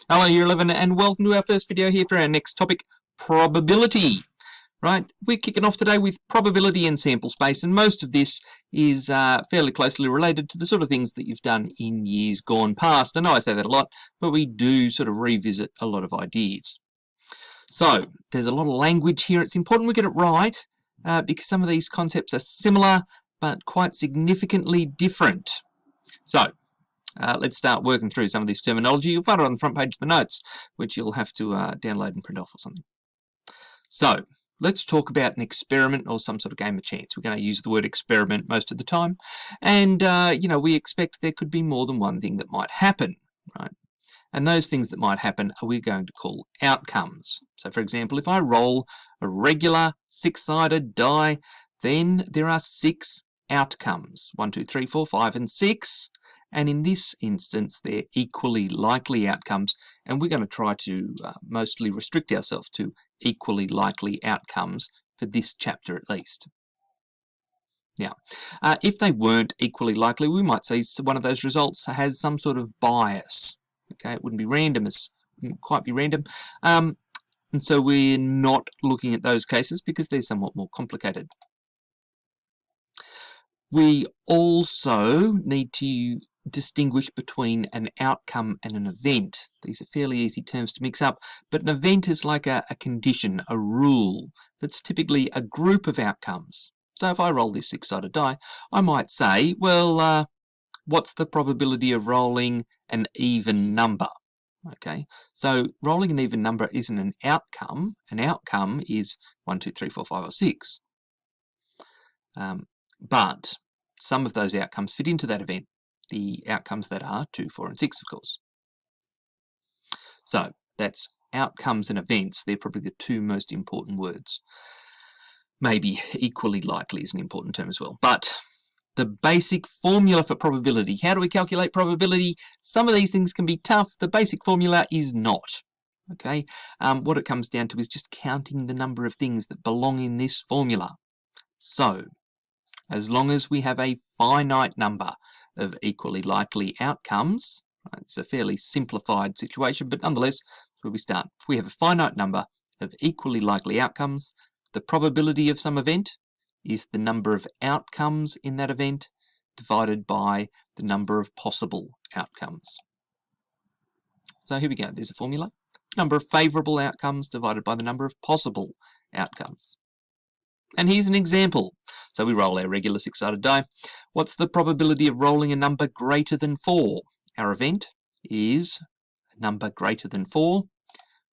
Hello, Year 11, and welcome to our first video here for our next topic, probability. Right, we're kicking off today with probability and sample space, and most of this is fairly closely related to the sort of things that you've done in years gone past. I know I say that a lot, but we do sort of revisit a lot of ideas. So there's a lot of language here. It's important we get it right because some of these concepts are similar but quite significantly different. So let's start working through some of this terminology. You'll find it on the front page of the notes, which you'll have to download and print off or something. So let's talk about an experiment or some sort of game of chance. We're going to use the word experiment most of the time. And, we expect there could be more than one thing that might happen, right? And those things that might happen are we're going to call outcomes. So, for example, if I roll a regular six-sided die, then there are 6 outcomes. 1, 2, 3, 4, 5, and 6. And in this instance, they're equally likely outcomes, and we're going to try to mostly restrict ourselves to equally likely outcomes for this chapter at least. Now, if they weren't equally likely, we might say one of those results has some sort of bias. Okay, it wouldn't be random, wouldn't quite be random, and so we're not looking at those cases because they're somewhat more complicated. We also need to distinguish between an outcome and an event. These are fairly easy terms to mix up, but an event is like a condition, a rule, that's typically a group of outcomes. So if I roll this six-sided die, I might say, well, what's the probability of rolling an even number? Okay, so rolling an even number isn't an outcome. An outcome is 1, 2, 3, 4, 5, or 6. But some of those outcomes fit into that event. The outcomes that are 2, 4, and 6, of course. So that's outcomes and events. They're probably the two most important words. Maybe equally likely is an important term as well. But the basic formula for probability. How do we calculate probability? Some of these things can be tough. The basic formula is not. Okay. What it comes down to is just counting the number of things that belong in this formula. So as long as we have a finite number of equally likely outcomes, right, it's a fairly simplified situation, but nonetheless, that's where we start. If we have a finite number of equally likely outcomes, the probability of some event is the number of outcomes in that event divided by the number of possible outcomes. So here we go. There's a formula. Number of favourable outcomes divided by the number of possible outcomes. And here's an example. So we roll our regular six-sided die. What's the probability of rolling a number greater than 4? Our event is a number greater than 4.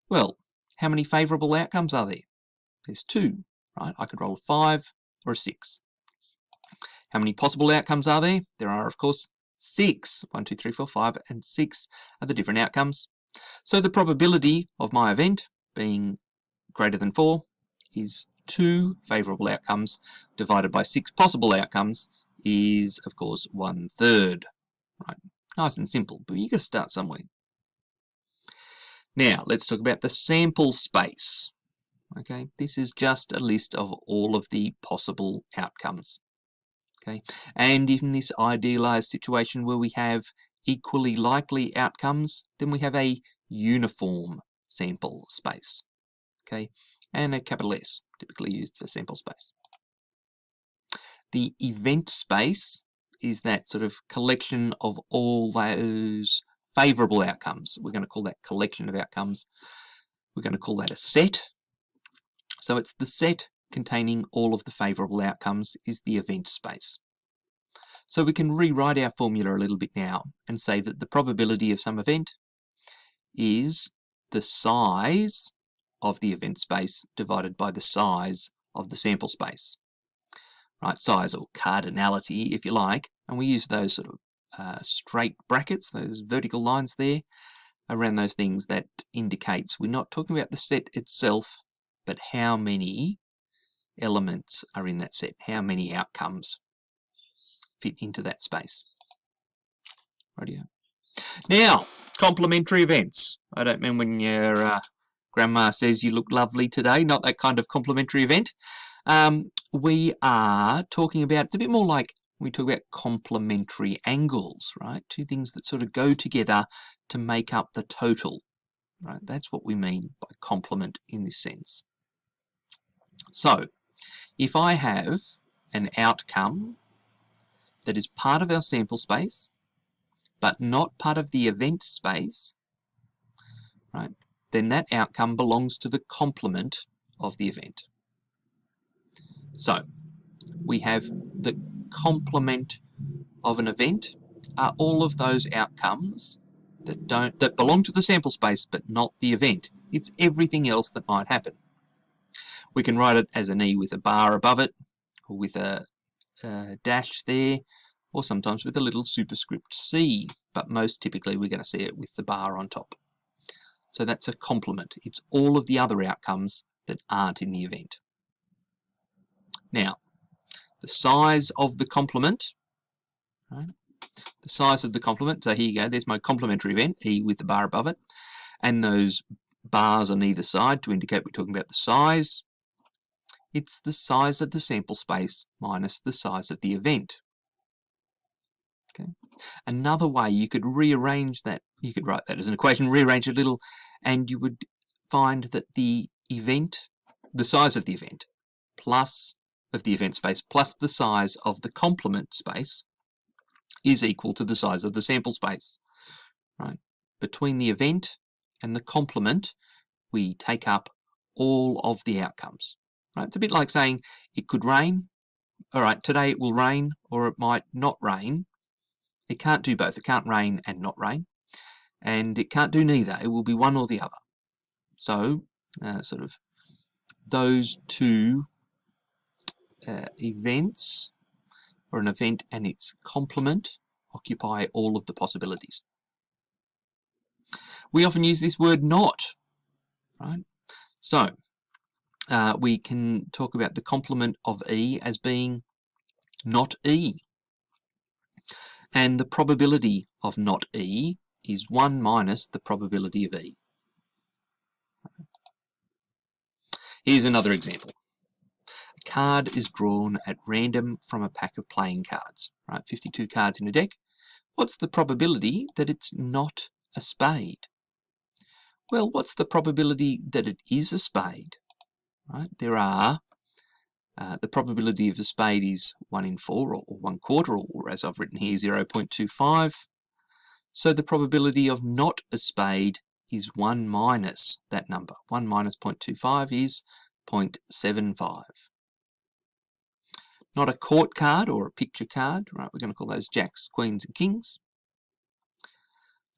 Well, how many favourable outcomes are there? There's 2, right? I could roll a 5 or a 6. How many possible outcomes are there? There are, of course, 6. 1, 2, 3, 4, 5, and 6 are the different outcomes. So the probability of my event being greater than 4 is 2 favourable outcomes divided by 6 possible outcomes is, of course, 1/3. Right, nice and simple, but you got to start somewhere. Now, let's talk about the sample space. Okay, this is just a list of all of the possible outcomes. Okay, and in this idealized situation where we have equally likely outcomes, then we have a uniform sample space. Okay, and a capital S, typically used for sample space. The event space is that sort of collection of all those favourable outcomes. We're going to call that collection of outcomes. We're going to call that a set. So it's the set containing all of the favourable outcomes is the event space. So we can rewrite our formula a little bit now and say that the probability of some event is the size of the event space divided by the size of the sample space. Right, size or cardinality, if you like, and we use those sort of straight brackets, those vertical lines there, around those things that indicates we're not talking about the set itself, but how many elements are in that set, how many outcomes fit into that space. Rightio. Now, complementary events. I don't mean when your grandma says you look lovely today, not that kind of complementary event. We are talking about, it's a bit more like We talk about complementary angles, right? Two things that sort of go together to make up the total, right? That's what we mean by complement in this sense. So, if I have an outcome that is part of our sample space, but not part of the event space, right, then that outcome belongs to the complement of the event. So, we have the complement of an event are all of those outcomes that belong to the sample space but not the event. It's everything else that might happen. We can write it as an E with a bar above it, or with a dash there, or sometimes with a little superscript C, but most typically we're going to see it with the bar on top. So that's a complement. It's all of the other outcomes that aren't in the event. Now, the size of the complement, right? The size of the complement, so here you go, there's my complementary event, E with the bar above it, and those bars on either side to indicate we're talking about the size. It's the size of the sample space minus the size of the event. Okay. Another way you could rearrange that, you could write that as an equation, rearrange it a little, and you would find that the event, the size of the event, plus of the event space, plus the size of the complement space is equal to the size of the sample space, right? Between the event and the complement, we take up all of the outcomes, right? It's a bit like saying it could rain. All right, today it will rain, or it might not rain. It can't do both. It can't rain and not rain, and it can't do neither. It will be one or the other. So, sort of those two events, or an event and its complement, occupy all of the possibilities. We often use this word not, right? So, we can talk about the complement of E as being not E. And the probability of not E is 1 minus the probability of E. Here's another example. A card is drawn at random from a pack of playing cards, right? 52 cards in a deck. What's the probability that it's not a spade? Well, what's the probability that it is a spade? Right? There are, the probability of a spade is 1 in 4 or 1/4, or as I've written here, 0.25. So the probability of not a spade is 1 minus that number. 1 minus 0.25 is 0.75. Not a court card or a picture card, right? We're going to call those jacks, queens, and kings.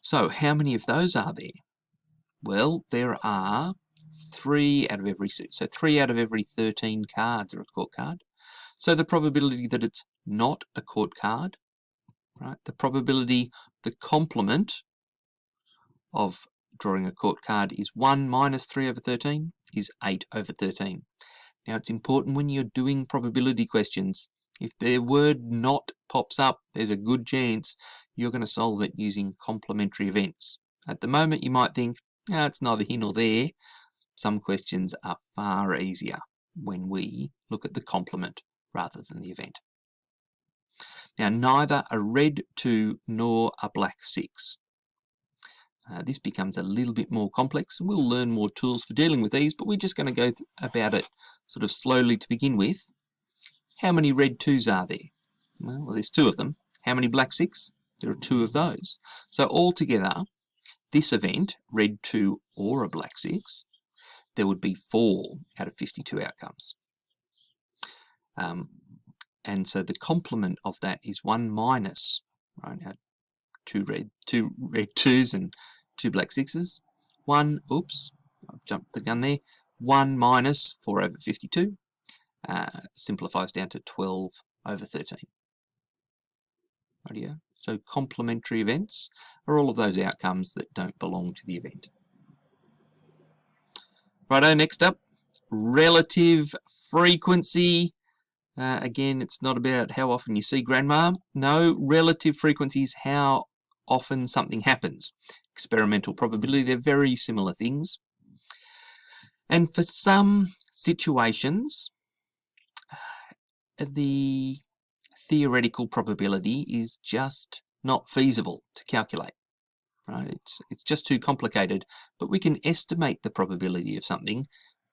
So how many of those are there? Well, there are 3 out of every 6. So 3 out of every 13 cards are a court card. So the probability that it's not a court card, right? The probability, the complement of drawing a court card is 1 minus 3 over 13 is 8 over 13. Now it's important when you're doing probability questions, if the word not pops up, there's a good chance you're going to solve it using complementary events. At the moment you might think, it's neither here nor there. Some questions are far easier when we look at the complement rather than the event. Now neither a red 2 nor a black 6. This becomes a little bit more complex, and we'll learn more tools for dealing with these, but we're just going to go about it sort of slowly to begin with. How many red 2s are there? Well, there's 2 of them. How many black 6? There are 2 of those. So altogether, this event, red 2 or a black 6, there would be 4 out of 52 outcomes. And so the complement of that is 1 minus, right? Now, 2 red 2s and 2 black 6s. 1, oops, I've jumped the gun there. 1 minus 4 over 52 simplifies down to 12 over 13. Rightio. So complementary events are all of those outcomes that don't belong to the event. Righto, next up, relative frequency. Again, it's not about how often you see grandma. No, relative frequency is how often something happens. Experimental probability, they're very similar things. And for some situations, the theoretical probability is just not feasible to calculate. Right? It's just too complicated, but we can estimate the probability of something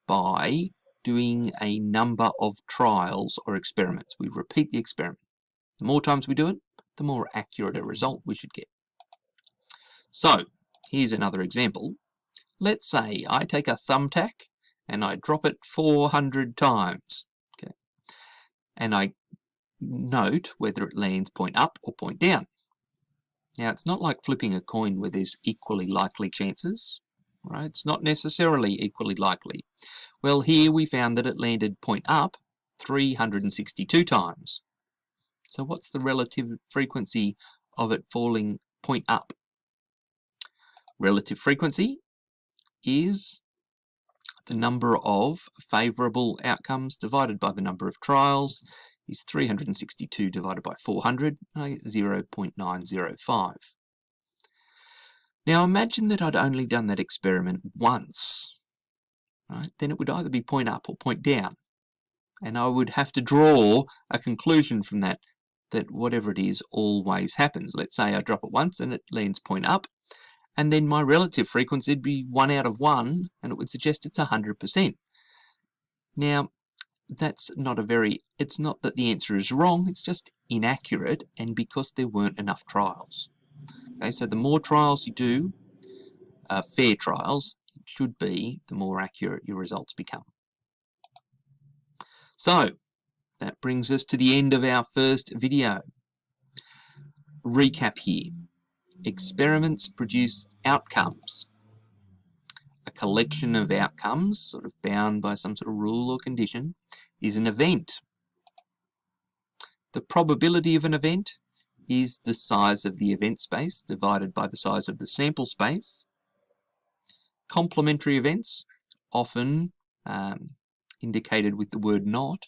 by doing a number of trials or experiments. We repeat the experiment. The more times we do it, the more accurate a result we should get. So here's another example. Let's say I take a thumbtack and I drop it 400 times. Okay. And I note whether it lands point up or point down. Now, it's not like flipping a coin where there's equally likely chances, right? It's not necessarily equally likely. Well, here we found that it landed point up 362 times. So what's the relative frequency of it falling point up? Relative frequency is the number of favourable outcomes divided by the number of trials is 362 divided by 400, 0.905. Now imagine that I'd only done that experiment once, right? Then it would either be point up or point down. And I would have to draw a conclusion from that whatever it is always happens. Let's say I drop it once and it lands point up, and then my relative frequency would be 1 out of 1, and it would suggest it's 100%. Now, it's not that the answer is wrong, it's just inaccurate, and because there weren't enough trials. Okay, so the more trials you do, fair trials, it should be, the more accurate your results become. So, that brings us to the end of our first video. Recap here. Experiments produce outcomes. A collection of outcomes, sort of bound by some sort of rule or condition, is an event. The probability of an event is the size of the event space divided by the size of the sample space. Complementary events, often indicated with the word not,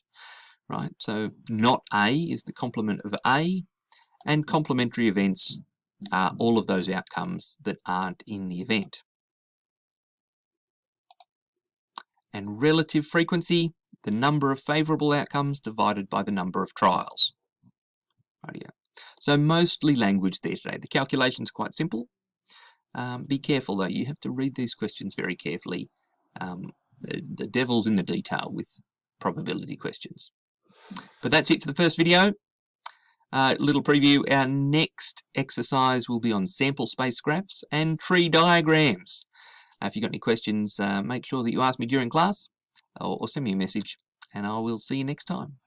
right? So not A is the complement of A, and complementary events are all of those outcomes that aren't in the event. And relative frequency, the number of favourable outcomes divided by the number of trials. Rightio. So mostly language there today. The calculation's quite simple. Be careful though, you have to read these questions very carefully. The devil's in the detail with probability questions. But that's it for the first video. Little preview, our next exercise will be on sample space graphs and tree diagrams. If you've got any questions, make sure that you ask me during class or send me a message, and I will see you next time.